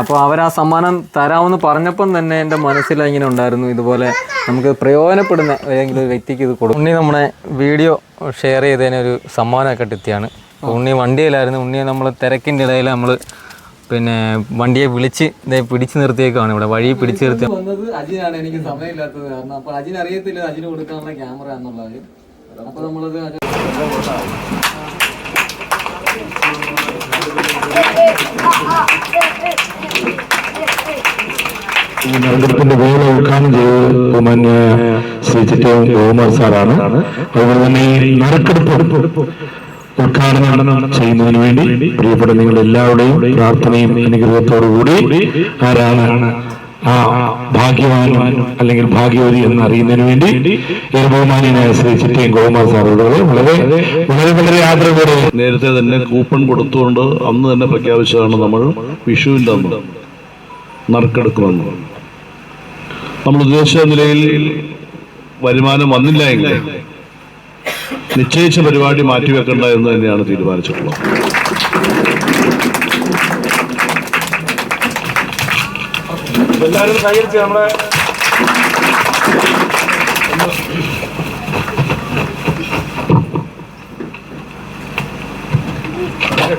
അപ്പോൾ അവർ ആ സമ്മാനം തരാമെന്ന് പറഞ്ഞപ്പം തന്നെ എൻ്റെ മനസ്സിൽ ഇങ്ങനെ ഉണ്ടായിരുന്നു, ഇതുപോലെ നമുക്ക് പ്രയോജനപ്പെടുന്ന ഏതെങ്കിലും ഒരു വ്യക്തിക്ക് ഇത് കൊടുക്കും. ഉണ്ണി നമ്മുടെ വീഡിയോ ഷെയർ ചെയ്തതിനൊരു സമ്മാനമൊക്കെ എത്തിയാണ്. ഉണ്ണി വണ്ടിയിലായിരുന്നു. ഉണ്ണിയെ നമ്മൾ തിരക്കിൻ്റെ ഇടയിൽ നമ്മൾ പിന്നെ വണ്ടിയെ വിളിച്ച് ഇതേ പിടിച്ചു നിർത്തിയേക്കാണ്. ഇവിടെ വഴി പിടിച്ചു നിർത്തി വന്നത് അജിനാണ്. എനിക്ക് സമയമില്ലാത്തത് കാരണം. അപ്പോൾ അജിന് അറിയത്തില്ല അജിന് കൊടുക്കാനുള്ള ക്യാമറ എന്നുള്ളത്. അപ്പോൾ നമ്മളത് നഗരത്തിന്റെ വേല ഉദ്ഘാടനം ചെയ്ത് ബഹുമാന്യ ശ്രീ ചിറ്റയം ഗോകുമാർ സാറാണ്. അതുപോലെ തന്നെ ഈ നറുക്കെടുപ്പ് ഉദ്ഘാടനം ചെയ്യുന്നതിന് വേണ്ടി പ്രിയപ്പെട്ട നിങ്ങൾ എല്ലാവരുടെയും പ്രാർത്ഥനയും അനുഗ്രഹത്തോടുകൂടി ആരാണ് ആ ഭാഗ്യവാൻ അല്ലെങ്കിൽ ഭാഗ്യവതി എന്ന് അറിയുന്നതിന് വേണ്ടി ബഹുമാന്യനായ ശ്രീ ചിറ്റയം ഗോകുമാർ സാറുകളെ വളരെ വളരെ വളരെ ആദരവോടെ നേരത്തെ തന്നെ കൂപ്പൺ കൊടുത്തുകൊണ്ട് അന്ന് തന്നെ പ്രഖ്യാപിച്ചതാണ് നമ്മൾ വിഷുവിൻ്റെ അന്ന് നറുക്കെടുക്കുമെന്ന്. നമ്മൾ ഉദ്ദേശിച്ച നിലയിൽ വരുമാനം വന്നില്ല എങ്കിൽ നിശ്ചയിച്ച പരിപാടി മാറ്റിവെക്കണ്ട എന്ന് തന്നെയാണ് തീരുമാനിച്ചിട്ടുള്ളത്. എല്ലാവരും കൈയടിച്ച് നമ്മളെ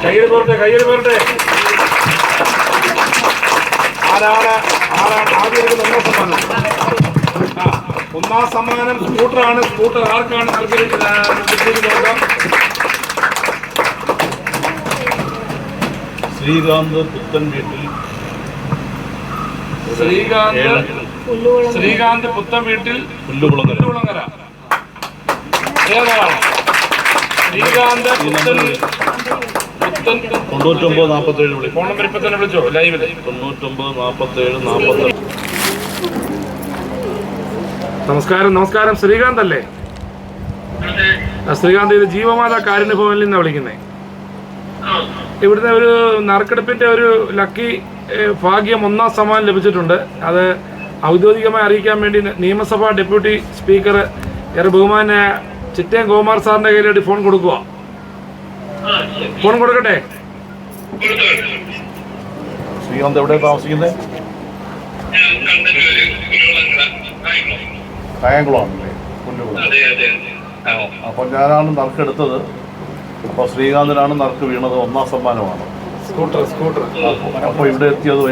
കയ്യടി പോരട്ടെ. ആരാണ് ആദ്യം എടുക്കുന്ന ഒന്നാം സമ്മാനം സ്കൂട്ടറാണ്. സ്കൂട്ടർ ആർക്കാണ് നോക്കാം. ശ്രീകാന്ത് പുത്തൻ വീട്ടിൽ ശ്രീകാന്ത് പുത്തൻ വീട്ടിൽ പുല്ലുകുളങ്ങര. ഏതാണ് ശ്രീകാന്ത് പുത്തൻ 9947 ഫോൺ നമ്പർ ഇപ്പൊ തന്നെ വിളിച്ചോ ലൈവില് 9947 നമസ്കാരം. ശ്രീകാന്ത് അല്ലേ? ശ്രീകാന്ത്, ഇത് ജീവമാതാ കാരുണ്യഭവനിൽ നിന്നാണ് വിളിക്കുന്നത്. ഇവിടുത്തെ ഒരു നറുക്കെടുപ്പിന്റെ ഒരു ലക്കി ഭാഗ്യം ഒന്നാം സമ്മാനം ലഭിച്ചിട്ടുണ്ട്. അത് ഔദ്യോഗികമായി അറിയിക്കാൻ വേണ്ടി നിയമസഭാ ഡെപ്യൂട്ടി സ്പീക്കർ ബഹുമാന്യ ചിറ്റയം ഗോകുമാർ സാറിന്റെ കയ്യിലേക്ക് ഫോൺ കൊടുക്കുക. ഫോൺ കൊടുക്കട്ടെ. ശ്രീകാന്ത് എവിടെ താമസിക്കുന്നത്? കായംകുളമാണല്ലേ? അപ്പോൾ ഞാനാണ് നറുക്കെടുത്തത്. അപ്പോൾ ശ്രീകാന്തിനാണ് നറുക്ക് വീണത്. ഒന്നാം സമ്മാനമാണ് സ്കൂട്ടർ. അപ്പോൾ ഇവിടെ എത്തിയത്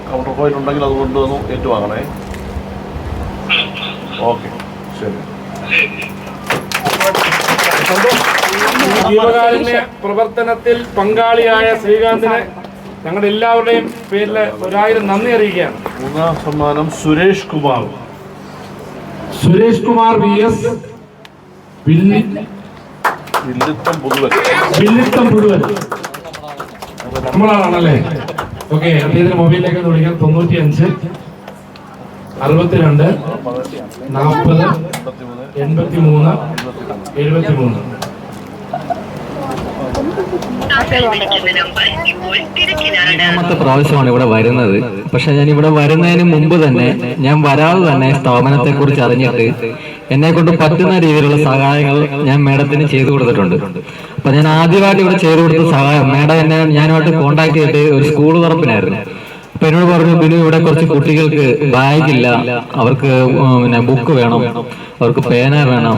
കൗണ്ടർ പോയിന്റ് ഉണ്ടെങ്കിൽ അത് കൊണ്ടുവന്ന് ഏറ്റുവാങ്ങണേ. ഓക്കെ, ശരി. ജീവകാരുണ്യ പ്രവർത്തനത്തിൽ പങ്കാളിയായ ശ്രീകാന്തിന് ഞങ്ങളുടെ എല്ലാവരുടെയും പേരിൽ 1000 നന്ദി അറിയിക്കുകയാണ്. മൂന്നാം സമ്മാനം സുരേഷ് കുമാർ VS വില്ലിത്തം പുതുവൻ നമ്മളാണല്ലേ? ഓക്കെ, അദ്ദേഹത്തിന്റെ മൊബൈലിലേക്ക് വിളിക്കാം. 95 62 40 83 73. രണ്ടാമത്തെ പ്രാവശ്യമാണ് ഇവിടെ വരുന്നത്. പക്ഷെ ഞാൻ ഇവിടെ വരുന്നതിന് മുമ്പ് തന്നെ, ഞാൻ വരാതെ തന്നെ സ്ഥാപനത്തെ കുറിച്ച് അറിഞ്ഞിട്ട് എന്നെ കൊണ്ട് പറ്റുന്ന രീതിയിലുള്ള സഹായങ്ങൾ ഞാൻ മേഡത്തിന് ചെയ്തു കൊടുത്തിട്ടുണ്ട്. അപ്പൊ ഞാൻ ആദ്യമായിട്ട് ഇവിടെ ചെയ്തു കൊടുത്ത സഹായം, മേഡം എന്നെ ഞാനുമായിട്ട് കോണ്ടാക്ട് ചെയ്തിട്ട് ഒരു സ്കൂൾ തുറപ്പിനായിരുന്നു. അപ്പൊ എന്നോട് പറഞ്ഞു, ബിനു ഇവിടെ കുറച്ച് കുട്ടികൾക്ക് ബാഗില്ല, അവർക്ക് പിന്നെ ബുക്ക് വേണം, അവർക്ക് പേന വേണം,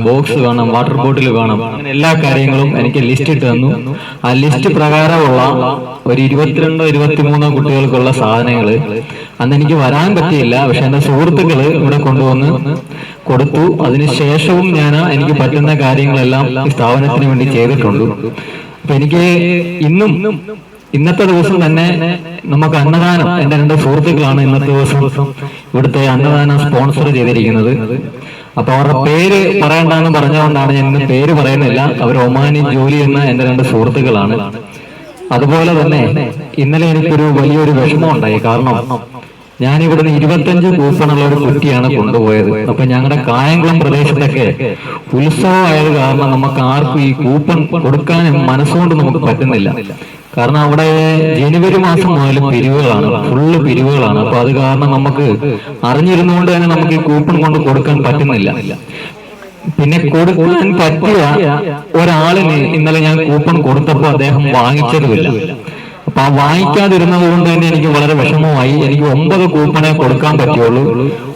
ബോക്സ് വേണം, വാട്ടർ ബോട്ടിൽ വേണം, അങ്ങനെ എല്ലാ കാര്യങ്ങളും എനിക്ക് ലിസ്റ്റ് ഇട്ട് തന്നു. ആ ലിസ്റ്റ് പ്രകാരമുള്ള ഒരു 22-23 കുട്ടികൾക്കുള്ള സാധനങ്ങൾ അന്ന് എനിക്ക് വരാൻ പറ്റിയില്ല. പക്ഷെ എന്റെ സുഹൃത്തുക്കള് ഇവിടെ കൊണ്ടുവന്ന് കൊടുത്തു. അതിനുശേഷവും ഞാൻ എനിക്ക് പറ്റുന്ന കാര്യങ്ങളെല്ലാം ഈ സ്ഥാപനത്തിന് വേണ്ടി ചെയ്തിട്ടുണ്ട്. അപ്പൊ എനിക്ക് ഇന്നത്തെ ദിവസം തന്നെ നമുക്ക് അന്നദാനം, എന്റെ 2 സുഹൃത്തുക്കളാണ് ഇന്നത്തെ ദിവസം ഇവിടുത്തെ അന്നദാനം സ്പോൺസർ ചെയ്തിരിക്കുന്നത്. അപ്പൊ അവരുടെ പേര് പറയണ്ടെന്ന് പറഞ്ഞുകൊണ്ടാണ് ഞാൻ ഇന്ന് പേര് പറയുന്നില്ല. അവർ ഒമാനി ജോലി ചെയ്യുന്ന എന്റെ 2 സുഹൃത്തുക്കളാണ്. അതുപോലെ തന്നെ ഇന്നലെ എനിക്കൊരു വലിയൊരു വിഷമം ഉണ്ടായി. കാരണം ഞാൻ ഇവിടുന്ന് 25 കൂപ്പണുള്ള ഒരു കുറ്റിയാണ് കൊണ്ടുപോയത്. അപ്പൊ ഞങ്ങളുടെ കായംകുളം പ്രദേശത്തൊക്കെ ഉത്സവമായത് കാരണം നമുക്ക് ആർക്കും ഈ കൂപ്പൺ കൊടുക്കാൻ മനസ്സുകൊണ്ട് നമുക്ക് പറ്റുന്നില്ല. കാരണം അവിടെ ജനുവരി മാസം മുതൽ പിരിവുകളാണ്, ഫുള്ള് പിരിവുകളാണ്. അപ്പൊ അത് കാരണം നമുക്ക് അറിഞ്ഞിരുന്നുകൊണ്ട് തന്നെ നമുക്ക് ഈ കൂപ്പൺ കൊണ്ട് കൊടുക്കാൻ പറ്റുന്നില്ല. പിന്നെ കൊടുക്കാൻ പറ്റിയ ഒരാളിന് ഇന്നലെ ഞാൻ കൂപ്പൺ കൊടുത്തപ്പോൾ അദ്ദേഹം വാങ്ങിച്ചതുമില്ല. അപ്പൊ ആ വാങ്ങിക്കാതിരുന്നത് കൊണ്ട് തന്നെ എനിക്ക് വളരെ വിഷമമായി. എനിക്ക് 9 കൂപ്പണേ കൊടുക്കാൻ പറ്റുള്ളൂ.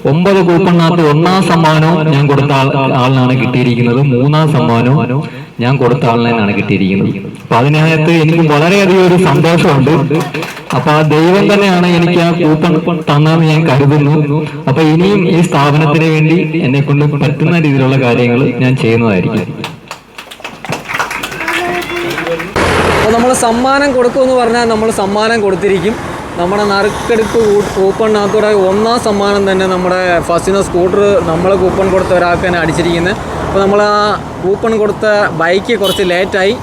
9 കൂപ്പണിനകത്ത് 1-ാം സമ്മാനവും ഞാൻ കൊടുത്ത ആളിനാണ് കിട്ടിയിരിക്കുന്നത്, 3-ാം സമ്മാനവും ഞാൻ കൊടുത്ത ആളിനാണ് കിട്ടിയിരിക്കുന്നത്. അപ്പൊ അതിനകത്ത് എനിക്ക് വളരെയധികം ഒരു സന്തോഷമുണ്ട്. അപ്പൊ ആ ദൈവം തന്നെയാണ് എനിക്ക് ആ കൂപ്പൺ തന്നതെന്ന് ഞാൻ കരുതുന്നു. അപ്പൊ ഇനിയും ഈ സ്ഥാപനത്തിന് വേണ്ടി എന്നെ കൊണ്ട് പറ്റുന്ന രീതിയിലുള്ള കാര്യങ്ങൾ ഞാൻ ചെയ്യുന്നതായിരിക്കും. അപ്പോൾ നമ്മൾ സമ്മാനം കൊടുക്കുമെന്ന് പറഞ്ഞാൽ നമ്മൾ സമ്മാനം കൊടുത്തിരിക്കും. നമ്മുടെ നറുക്കെടുപ്പ് കൂപ്പണിനകത്തൂടെ 1-ാം സമ്മാനം തന്നെ നമ്മുടെ ഫസ്റ്റിന് സ്കൂട്ടർ നമ്മൾ കൂപ്പൺ കൊടുത്ത ഒരാൾക്ക് തന്നെ അടിച്ചിരിക്കുന്നത്. അപ്പോൾ നമ്മൾ ആ കൂപ്പൺ കൊടുത്ത ബൈക്ക് കുറച്ച് ലേറ്റായി.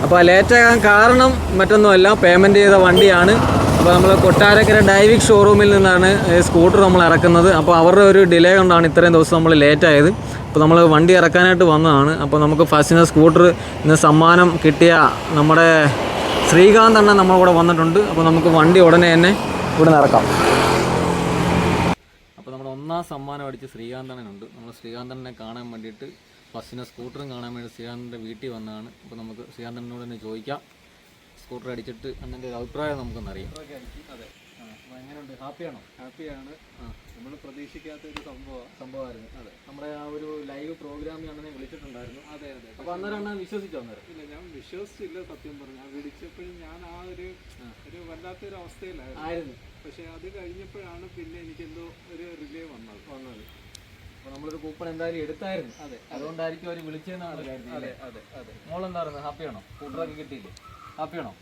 അപ്പോൾ ലേറ്റാകാൻ കാരണം മറ്റൊന്നുമല്ല, പേയ്മെൻറ്റ് ചെയ്ത വണ്ടിയാണ്. അപ്പോൾ നമ്മൾ കൊട്ടാരക്കര ഡൈവിക് ഷോറൂമിൽ നിന്നാണ് സ്കൂട്ടർ നമ്മൾ ഇറക്കുന്നത്. അപ്പോൾ അവരുടെ ഒരു ഡിലേ കൊണ്ടാണ് ഇത്രയും ദിവസം നമ്മൾ ലേറ്റായത്. അപ്പോൾ നമ്മൾ വണ്ടി ഇറക്കാനായിട്ട് വന്നതാണ്. അപ്പോൾ നമുക്ക് ഫസ്റ്റിന് സ്കൂട്ടർ ഇന്ന് സമ്മാനം കിട്ടിയ നമ്മുടെ ശ്രീകാന്ത് അണ്ണൻ നമ്മുടെ കൂടെ വന്നിട്ടുണ്ട്. അപ്പോൾ നമുക്ക് വണ്ടി ഉടനെ തന്നെ ഇവിടെ നിന്ന് ഇറക്കാം. അപ്പോൾ നമ്മൾ 1-ാം സമ്മാനം അടിച്ച് ശ്രീകാന്ത് അണ്ണനുണ്ട്. നമ്മൾ ശ്രീകാന്ത് അണ്ണനെ കാണാൻ വേണ്ടിയിട്ട് ഫസ്റ്റിന് സ്കൂട്ടറും കാണാൻ വേണ്ടി ശ്രീകാന്തിൻ്റെ വീട്ടിൽ വന്നതാണ്. അപ്പോൾ നമുക്ക് ശ്രീകാന്ത് അണ്ണനോട് തന്നെ ചോദിക്കാം, സ്കൂട്ടർ അടിച്ചിട്ട് അണ്ണൻ്റെ ഒരു അഭിപ്രായം നമുക്കൊന്നറിയാം. അതെ, അപ്പോൾ എങ്ങനെയുണ്ട്? ഹാപ്പിയാണോ? ഹാപ്പിയാണ്. നമ്മൾ പ്രതീക്ഷിക്കാത്ത ഒരു സംഭവമായിരുന്നു. അതെ, നമ്മുടെ ആ ഒരു ലൈവ് പ്രോഗ്രാമിൽ അണ്ണനെ വിളിച്ചിട്ടുണ്ടായിരുന്നു. അതെ. അപ്പോൾ അന്നേരം അണ്ണൻ വിശ്വസിച്ചോ? അന്നേരം ഇല്ല, ഞാൻ വിശ്വസിച്ചില്ല സത്യം പറഞ്ഞു. ഞാൻ വിളിച്ചപ്പോഴും ഞാൻ ആ ഒരു വല്ലാത്തൊരു അവസ്ഥയിലായിരുന്നു. പക്ഷെ അത് കഴിഞ്ഞപ്പോഴാണ് പിന്നെ എനിക്കെന്തോ ഒരു റിലേ വന്നത്. അപ്പോൾ നമ്മളൊരു കൂപ്പൺ എന്തായാലും എടുത്തായിരുന്നു. അതെ, അതുകൊണ്ടായിരിക്കും അവർ വിളിച്ചതെന്നാണ് കരുതിയത്. അതെ. മോളെന്തായിരുന്നു? ഹാപ്പിയാണോ? സ്കൂട്ടറൊക്കെ കിട്ടിയില്ലേ? ഹാപ്പിയാണോ?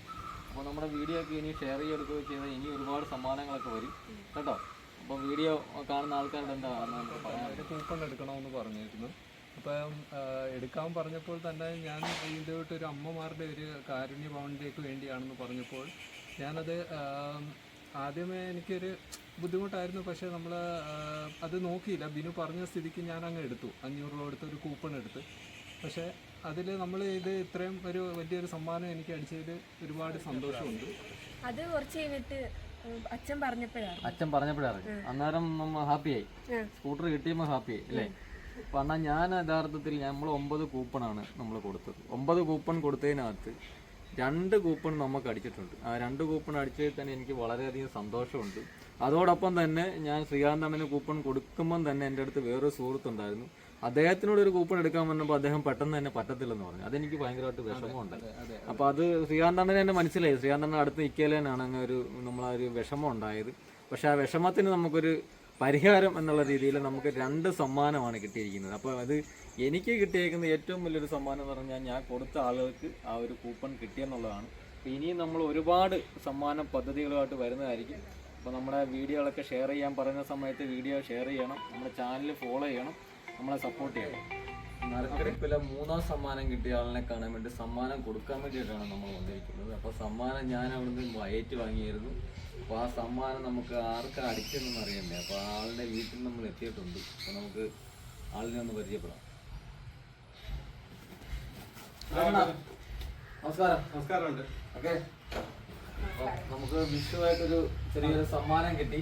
അപ്പോൾ നമ്മുടെ വീഡിയോ ഒക്കെ ഇനി ഷെയർ ചെയ്തെടുക്കുകയോ ചെയ്താൽ ഇനി ഒരുപാട് സമ്മാനങ്ങളൊക്കെ വരും കേട്ടോ. അപ്പോൾ വീഡിയോ കാണുന്ന ആൾക്കാരുടെ എന്താ പറയാൻ? കൂപ്പൺ എടുക്കണമെന്ന് പറഞ്ഞിരുന്നു. അപ്പം എടുക്കാൻ പറഞ്ഞപ്പോൾ തന്നെ ഞാൻ ഇതുമായിട്ടൊരു അമ്മമാരുടെ ഒരു കാരുണ്യ ഭവനിലേക്ക് വേണ്ടിയാണെന്ന് പറഞ്ഞപ്പോൾ ഞാനത് ആദ്യമേ എനിക്കൊരു ബുദ്ധിമുട്ടായിരുന്നു. പക്ഷേ നമ്മൾ അത് നോക്കിയില്ല. ബിനു പറഞ്ഞ സ്ഥിതിക്ക് ഞാൻ അങ്ങ് എടുത്തു. 500 രൂപ എടുത്ത് ഒരു കൂപ്പൺ എടുത്ത്. പക്ഷേ അതിൽ നമ്മൾ ഇത് ഇത്രയും ഒരു വലിയൊരു സമ്മാനം എനിക്ക് അടിച്ചതിൽ ഒരുപാട് സന്തോഷമുണ്ട്. അത് കുറച്ച് കഴിഞ്ഞിട്ട് അച്ഛൻ പറഞ്ഞപ്പോഴാണ് അന്നേരം നമ്മൾ ഹാപ്പിയായി. സ്കൂട്ടർ കിട്ടിയപ്പോൾ ഹാപ്പിയായി അല്ലേ? പറഞ്ഞാൽ ഞാൻ യഥാർത്ഥത്തിൽ നമ്മൾ 9 കൂപ്പണാണ് നമ്മൾ കൊടുത്തത്. 9 കൂപ്പൺ കൊടുത്തതിനകത്ത് 2 കൂപ്പൺ നമുക്ക് അടിച്ചിട്ടുണ്ട്. ആ 2 കൂപ്പൺ അടിച്ചതിൽ തന്നെ എനിക്ക് വളരെയധികം സന്തോഷമുണ്ട്. അതോടൊപ്പം തന്നെ ഞാൻ ശ്രീകാന്ത് അണ്ണന് കൂപ്പൺ കൊടുക്കുമ്പം തന്നെ എൻ്റെ അടുത്ത് വേറൊരു സുഹൃത്തുണ്ടായിരുന്നു. അദ്ദേഹത്തിനോട് ഒരു കൂപ്പൺ എടുക്കാൻ വന്നപ്പോൾ അദ്ദേഹം പെട്ടെന്ന് തന്നെ പറ്റത്തില്ലെന്ന് പറഞ്ഞു. അതെനിക്ക് ഭയങ്കരമായിട്ട് വിഷമമുണ്ടായി. അപ്പോൾ അത് ശ്രീകാന്ത് അണ്ണനെ തന്നെ മനസ്സിലായി. ശ്രീകാന്ത് അണ്ണൻ അടുത്ത് നിൽക്കലേനാണ് അങ്ങനെ ഒരു നമ്മളൊരു വിഷമം ഉണ്ടായത്. പക്ഷെ ആ വിഷമത്തിന് നമുക്കൊരു പരിഹാരം എന്നുള്ള രീതിയിൽ നമുക്ക് 2 സമ്മാനമാണ് കിട്ടിയിരിക്കുന്നത്. അപ്പോൾ അത് എനിക്ക് കിട്ടിയേക്കുന്ന ഏറ്റവും വലിയൊരു സമ്മാനം എന്ന് പറഞ്ഞാൽ ഞാൻ കൊടുത്ത ആളുകൾക്ക് ആ ഒരു കൂപ്പൺ കിട്ടിയെന്നുള്ളതാണ്. അപ്പോൾ ഇനിയും നമ്മൾ ഒരുപാട് സമ്മാന പദ്ധതികളുമായിട്ട് വരുന്നതായിരിക്കും. അപ്പോൾ നമ്മുടെ വീഡിയോകളൊക്കെ ഷെയർ ചെയ്യാൻ പറയുന്ന സമയത്ത് വീഡിയോ ഷെയർ ചെയ്യണം, നമ്മുടെ ചാനൽ ഫോളോ ചെയ്യണം, നമ്മളെ സപ്പോർട്ട് ചെയ്യണം. നറുക്കെടുപ്പിലെ 3-ാം സമ്മാനം കിട്ടിയ ആളിനെ കാണാൻ വേണ്ടി സമ്മാനം കൊടുക്കാൻ വേണ്ടിയിട്ടാണ് നമ്മൾ വന്നിരിക്കുന്നത്. അപ്പോൾ സമ്മാനം ഞാൻ അവിടുന്ന് വയറ്റ് വാങ്ങിയായിരുന്നു. അപ്പോൾ ആ സമ്മാനം നമുക്ക് ആർക്കാണ് അടിച്ചതെന്ന് അറിയണ്ടേ. അപ്പോൾ ആളുടെ വീട്ടിൽ നമ്മൾ എത്തിയിട്ടുണ്ട്. അപ്പോൾ നമുക്ക് ആളിനെ ഒന്ന് പരിചയപ്പെടാം. നമസ്കാരമുണ്ട്. ഓക്കെ, നമുക്ക് വിഷുവായിട്ടൊരു ചെറിയൊരു സമ്മാനം കിട്ടി.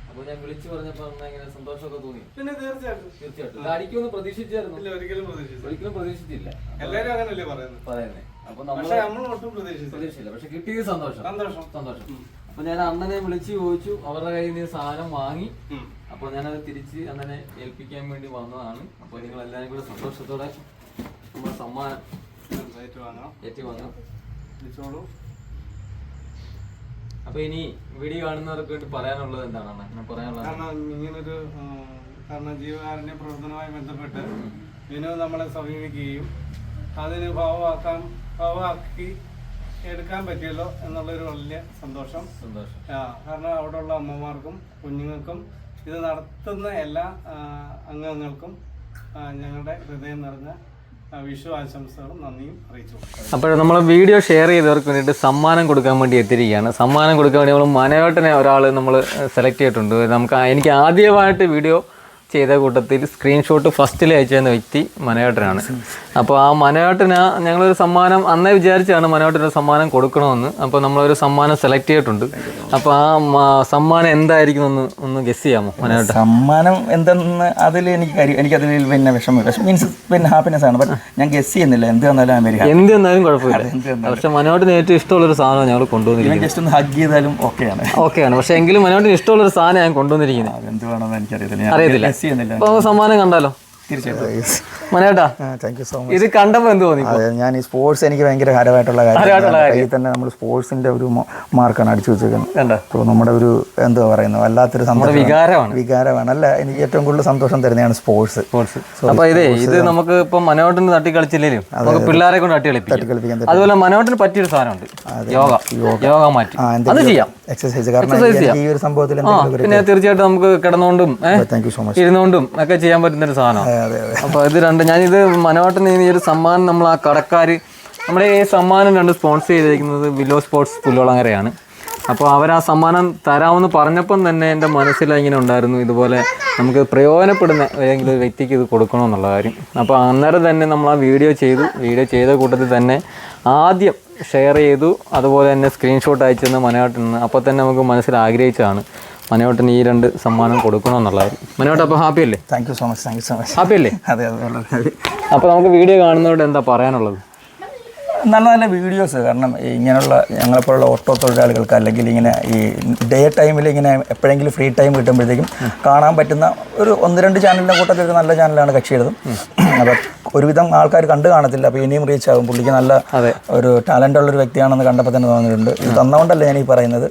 അപ്പോൾ ഞാൻ വിളിച്ചു പറഞ്ഞപ്പോൾ ഇങ്ങനെ സന്തോഷമൊക്കെ തോന്നി. പിന്നെ തീർച്ചയായിട്ടും ഇത് അടിക്കുമെന്ന് പ്രതീക്ഷിച്ചായിരുന്നു? ഒരിക്കലും പ്രതീക്ഷിച്ചില്ല. എല്ലാവരും അങ്ങനല്ലേ പറയുന്നത്. അപ്പൊ നമ്മൾ ഒട്ടും പ്രതീക്ഷിച്ചില്ല. പക്ഷെ കിട്ടിയത് സന്തോഷം. അപ്പൊ ഞാൻ അണ്ണനെ വിളിച്ചു ചോദിച്ചു, അവരുടെ കയ്യിൽ നിന്ന് സാധനം വാങ്ങി. അപ്പൊ ഞാനത് തിരിച്ച് അണ്ണനെ ഏൽപ്പിക്കാൻ വേണ്ടി വന്നതാണ്. അപ്പൊ നിങ്ങൾ എല്ലാവരും കൂടെ സന്തോഷത്തോടെ നമ്മുടെ സമ്മാനം ഏറ്റുവാങ്ങാം. വിളിച്ചോളൂ. അപ്പൊ ഇനി വീഡിയോ കാണുന്നവർക്ക് വേണ്ടി പറയാനുള്ളത് എന്താണ് അണ്ണൻ പറയാനുള്ളത്? കാരണം ജീവകാരുണ്യ പ്രവർത്തനവുമായി ബന്ധപ്പെട്ട് വിനു നമ്മളെ സമീപിക്കുകയും അതിന് ഭാവമാക്കി എടുക്കാൻ പറ്റിയല്ലോ എന്നുള്ളൊരു വലിയ സന്തോഷം. കാരണം അവിടെയുള്ള അമ്മമാർക്കും കുഞ്ഞുങ്ങൾക്കും ഇത് നടത്തുന്ന എല്ലാ അംഗങ്ങൾക്കും ഞങ്ങളുടെ ഹൃദയം നിറഞ്ഞ വിഷു ആശംസകളും നന്ദിയും അറിയിച്ചു. അപ്പോൾ നമ്മൾ വീഡിയോ ഷെയർ ചെയ്തവർക്ക് വേണ്ടിയിട്ട് സമ്മാനം കൊടുക്കാൻ വേണ്ടി എത്തിയിരിക്കുകയാണ്. സമ്മാനം കൊടുക്കാൻ വേണ്ടി നമ്മൾ മനോട്ടനെ ഒരാൾ നമ്മൾ സെലക്ട് ചെയ്തിട്ടുണ്ട്. എനിക്ക് ആദ്യമായിട്ട് വീഡിയോ ചെയ്ത കൂട്ടത്തിൽ സ്ക്രീൻഷോട്ട് ഫസ്റ്റിൽ അയച്ചിരുന്ന വ്യക്തി മനോഹരനാണ്. അപ്പോൾ ആ മനോഹരന് ഞങ്ങളൊരു സമ്മാനം അന്നേ വിചാരിച്ചാണ് മനോഹരന് സമ്മാനം കൊടുക്കണമെന്ന്. അപ്പോൾ നമ്മളൊരു സമ്മാനം സെലക്ട് ചെയ്തിട്ടുണ്ട്. അപ്പോൾ ആ സമ്മാനം എന്തായിരിക്കും ഒന്ന് ഗസ് ചെയ്യാമോ മനോഹരൻ? സമ്മാനം എന്തെന്ന് എനിക്കതിൽ പിന്നെ വിഷമം മീൻസ് പിന്നെ ഹാപ്പിനെസ് ആണ്. ബട്ട് ഞാൻ ഗസ് ചെയ്യുന്നില്ല. എന്ത് വന്നാലും എന്ത് വന്നാലും കുഴപ്പമില്ല. പക്ഷെ മനോഹരന് ഏറ്റവും ഇഷ്ടമുള്ളൊരു സാധനം ഞങ്ങൾ കൊണ്ടുവന്നിരിക്കുന്നത്. ജസ്റ്റ് ഒന്ന് ഹഗ് ചെയ്താലും ഓക്കെയാണ്. പക്ഷെ എങ്കിലും മനോഹരന് ഇഷ്ടമുള്ളൊരു സാധനം ഞാൻ കൊണ്ടുവന്നിരിക്കുന്നത്. എന്ത് വേണമെന്ന് എനിക്കറിയത്തില്ല. അറിയത്തില്ല. അപ്പോൾ സമ്മാനം കണ്ടാലോ? തീർച്ചയായിട്ടും മനോഹരേട്ടാ, താങ്ക് യു സോ മച്ച്. ഇത് കണ്ടപ്പോൾ എന്ത് തോന്നി? അതെ, ഞാൻ ഈ സ്പോർട്സ് എനിക്ക് ഭയങ്കര ഹരമായിട്ടുള്ള കാര്യം. കയ്യിൽ തന്നെ നമ്മൾ സ്പോർട്സിന്റെ ഒരു മാർക്കാണ് അടിച്ചു വെച്ചേക്കുന്നത്. അപ്പോൾ നമ്മുടെ ഒരു എന്താ പറയുന്നത് വല്ലാത്തൊരു സന്തോഷം, വികാരമാണ്. അല്ല, എനിക്ക് ഏറ്റവും കൂടുതൽ സന്തോഷം തരുന്നതാണ് സ്പോർട്സ്. അപ്പൊ ഇത് നമുക്ക് ഇപ്പൊ മനോഹരന് തട്ടിക്കളിച്ചില്ലേലും നമുക്ക് പിള്ളേരെ കൊണ്ട് തട്ടിക്കളിപ്പിക്കാം. അതുപോലെ മനോഹരന് പറ്റിയൊരു സാധനമുണ്ട്, യോഗ മാറ്റി അത് ചെയ്യാം, എക്സസൈസ്. കാരണം ഈ ഒരു സംഭവത്തിൽ പിന്നെ തീർച്ചയായിട്ടും നമുക്ക് കിടന്നുകൊണ്ടും ഇരുന്നുകൊണ്ടും ഒക്കെ ചെയ്യാൻ പറ്റുന്ന ഒരു സാധനമാണ്. അപ്പൊ ഇത് ഞാനിത് മനോഹരന് ഈ ഒരു സമ്മാനം നമ്മൾ ആ കടക്കാര് നമ്മുടെ ഈ സമ്മാനം സ്പോൺസർ ചെയ്തിരിക്കുന്നത് വില്ലോ സ്പോർട്സ് പുല്ലുളങ്ങരയാണ്. അപ്പോൾ അവർ ആ സമ്മാനം തരാമെന്ന് പറഞ്ഞപ്പം തന്നെ എൻ്റെ മനസ്സിൽ ഇങ്ങനെ ഉണ്ടായിരുന്നു, ഇതുപോലെ നമുക്ക് പ്രയോജനപ്പെടുന്ന ഏതെങ്കിലും ഒരു വ്യക്തിക്ക് ഇത് കൊടുക്കണമെന്നുള്ള കാര്യം. അപ്പോൾ അന്നേരം തന്നെ നമ്മൾ ആ വീഡിയോ ചെയ്ത കൂട്ടത്തിൽ തന്നെ ആദ്യം ഷെയർ ചെയ്തു. അതുപോലെ തന്നെ സ്ക്രീൻഷോട്ട് അയച്ചെന്ന് മനോഹരൻ. അപ്പോൾ തന്നെ നമുക്ക് മനസ്സിൽ ആഗ്രഹിച്ചതാണ് മനോഹരന് ഈ 2 സമ്മാനം കൊടുക്കണമെന്നുള്ള കാര്യം. മനോഹരൻ, അപ്പോൾ ഹാപ്പി അല്ലേ? Thank you so much. Happy അല്ലേ? അതെ. അപ്പോൾ നമുക്ക് വീഡിയോ കാണുന്നവരോട് എന്താ പറയാനുള്ളത്? നല്ല നല്ല വീഡിയോസ്. കാരണം ഇങ്ങനെയുള്ള ഞങ്ങളെപ്പോലുള്ള ഓട്ടോ തൊഴിലാളികൾക്ക് അല്ലെങ്കിൽ ഇങ്ങനെ ഈ ഡേ ടൈമിൽ ഇങ്ങനെ എപ്പോഴെങ്കിലും ഫ്രീ ടൈം കിട്ടുമ്പോഴത്തേക്കും കാണാൻ പറ്റുന്ന ഒരു 1-2 ചാനലിൻ്റെ കൂട്ടത്തിൽ ഒരു നല്ല ചാനലാണ് കക്ഷിയുടേതും. അപ്പം ഒരുവിധം ആൾക്കാർ കണ്ടു കാണത്തില്ല. അപ്പോൾ ഇനിയും റീച്ച് ആകും. പുള്ളിക്ക് നല്ല ഒരു ടാലൻ്റ് ഉള്ളൊരു വ്യക്തിയാണെന്ന് കണ്ടപ്പോൾ തന്നെ തോന്നിയിട്ടുണ്ട്. ഇത് തന്നുകൊണ്ടല്ലേ ഞാൻ ഈ പറയുന്നത്.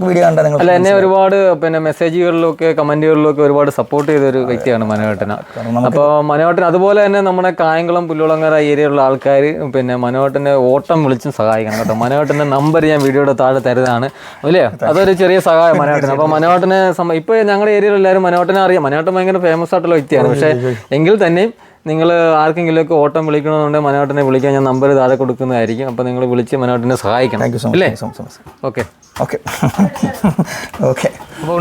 വീഡിയോ കണ്ടാൽ നിങ്ങൾ അല്ല, എന്നെ ഒരുപാട് പിന്നെ മെസ്സേജുകളിലൊക്കെ കമന്റുകളിലൊക്കെ ഒരുപാട് സപ്പോർട്ട് ചെയ്തൊരു വ്യക്തിയാണ് മനോഹരൻ. അപ്പോൾ മനോഹരൻ അതുപോലെ തന്നെ നമ്മുടെ കായംകുളം പുല്ലുളങ്ങര ഏരിയയിലുള്ള ആൾക്കാർ പിന്നെ മനോഹരനെ ഓട്ടം വിളിച്ചും സഹായിക്കണം കേട്ടോ. മനോഹരൻ്റെ നമ്പർ ഞാൻ വീഡിയോയുടെ താഴെ തരുന്നതാണ്, അല്ലേ? അതൊരു ചെറിയ സഹായം മനോഹരൻ. അപ്പോൾ മനോഹരനെ ഇപ്പോൾ ഞങ്ങളുടെ ഏരിയയിൽ എല്ലാവരും മനോഹരനെ അറിയാം. മനോഹരൻ ഭയങ്കര ഫേമസ് ആയിട്ടുള്ള വ്യക്തിയാണ്. പക്ഷേ എങ്കിൽ തന്നെയും നിങ്ങൾ ആർക്കെങ്കിലുമൊക്കെ ഓട്ടം വിളിക്കണമെന്നുണ്ടെങ്കിൽ മനോഹരനെ വിളിക്കാൻ ഞാൻ നമ്പർ താഴെ കൊടുക്കുന്നതായിരിക്കും. അപ്പോൾ നിങ്ങൾ വിളിച്ച് മനോഹരനെ സഹായിക്കണം, അല്ലേ? ഓക്കെ. അപ്പോൾ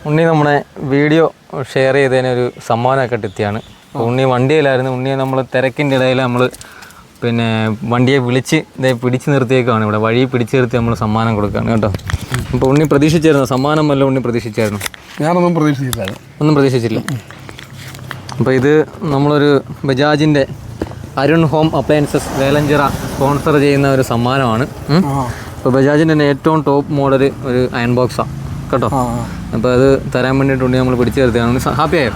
ഉണ്ണി നമ്മുടെ വീഡിയോ ഷെയർ ചെയ്തതിനൊരു സമ്മാനമൊക്കെ എത്തിയാണ്. ഉണ്ണി വണ്ടിയിലായിരുന്നു. ഉണ്ണിയെ നമ്മൾ തിരക്കിൻ്റെ ഇടയിൽ നമ്മൾ പിന്നെ വണ്ടിയെ വിളിച്ച് പിടിച്ചു നിർത്തിയേക്കാണ്. ഇവിടെ വഴി പിടിച്ചു നിർത്തി നമ്മൾ സമ്മാനം കൊടുക്കുകയാണ് കേട്ടോ. അപ്പോൾ ഉണ്ണി പ്രതീക്ഷിച്ചായിരുന്നു സമ്മാനം വല്ല? ഉണ്ണി പ്രതീക്ഷിച്ചായിരുന്നു? ഞാനൊന്നും പ്രതീക്ഷിച്ചില്ല. ഒന്നും പ്രതീക്ഷിച്ചില്ല. അപ്പോൾ ഇത് നമ്മളൊരു ബജാജിൻ്റെ Arun home appliances Velanchira sponsor ചെയ്യുന്ന ഒരു സമ്മാനമാണ്. അപ്പോൾ ബജാജിൻ്റെ തന്നെ ഏറ്റവും ടോപ്പ് മോഡൽ ഒരു അയൺ ബോക്സാണ് കേട്ടോ. അപ്പോൾ അത് തരാൻ വേണ്ടിയിട്ട് നമ്മൾ പിടിച്ചു നിർത്തിയാണ്. ഹാപ്പിയായോ?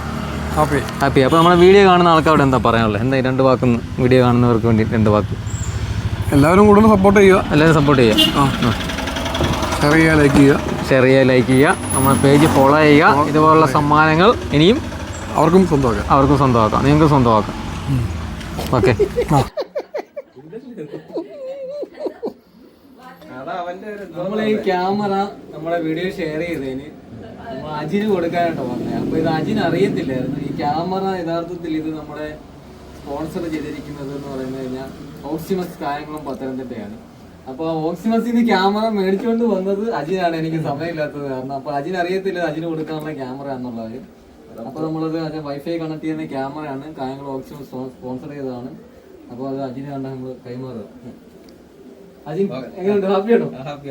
ഹാപ്പി. അപ്പോൾ നമ്മുടെ വീഡിയോ കാണുന്ന ആൾക്കാരോട് എന്താ പറയാനുള്ളത്? എന്താ 2 വാക്കൊന്ന് വീഡിയോ കാണുന്നവർക്ക് വേണ്ടി 2 വാക്ക്? എല്ലാവരും കൂടുതൽ സപ്പോർട്ട് ചെയ്യുക. എല്ലാവരും സപ്പോർട്ട് ചെയ്യുക. ഷെയർ ചെയ്യുക, ലൈക്ക് ചെയ്യുക, നമ്മുടെ പേജ് ഫോളോ ചെയ്യുക. ഇതുപോലുള്ള സമ്മാനങ്ങൾ ഇനിയും അവർക്കും സ്വന്തമാക്കാം, നിങ്ങൾക്ക് സ്വന്തമാക്കാം. ഓക്കെ. നമ്മൾ ഈ ക്യാമറ നമ്മുടെ വീഡിയോ ഷെയർ ചെയ്തതിന് നമ്മൾ അജിന് കൊടുക്കാനായിട്ടോ പറഞ്ഞത്. അപ്പോൾ ഇത് അജിന് അറിയത്തില്ലായിരുന്നു. ഈ ക്യാമറ യഥാർത്ഥത്തിൽ ഇത് നമ്മുടെ സ്പോൺസർ ചെയ്തിരിക്കുന്നത് എന്ന് പറഞ്ഞു കഴിഞ്ഞാൽ ഓക്സിമസ് കായംകുളം പത്തനംതിട്ടയാണ്. അപ്പോൾ ഓക്സിമസിൽ നിന്ന് ക്യാമറ മേടിച്ചുകൊണ്ട് വന്നത് അജിനാണ്. എനിക്ക് സമയമില്ലാത്തത് കാരണം. അപ്പോൾ അജിന് അറിയത്തില്ല അജിന് കൊടുക്കാനുള്ള ക്യാമറ എന്നുള്ള കാര്യം. അപ്പോൾ നമ്മളത് വൈഫൈ കണക്ട് ചെയ്യുന്ന ക്യാമറയാണ്. കായംകുളം ഓക്സിമസ് സ്പോൺസർ ചെയ്തതാണ്. അപ്പോൾ അത് അജിന് കണ്ടാൽ നമ്മൾ കൈമാറുക. അജിൻ എങ്ങനെയുണ്ട്? ഹാപ്പിയാണോ? ഹാപ്പി.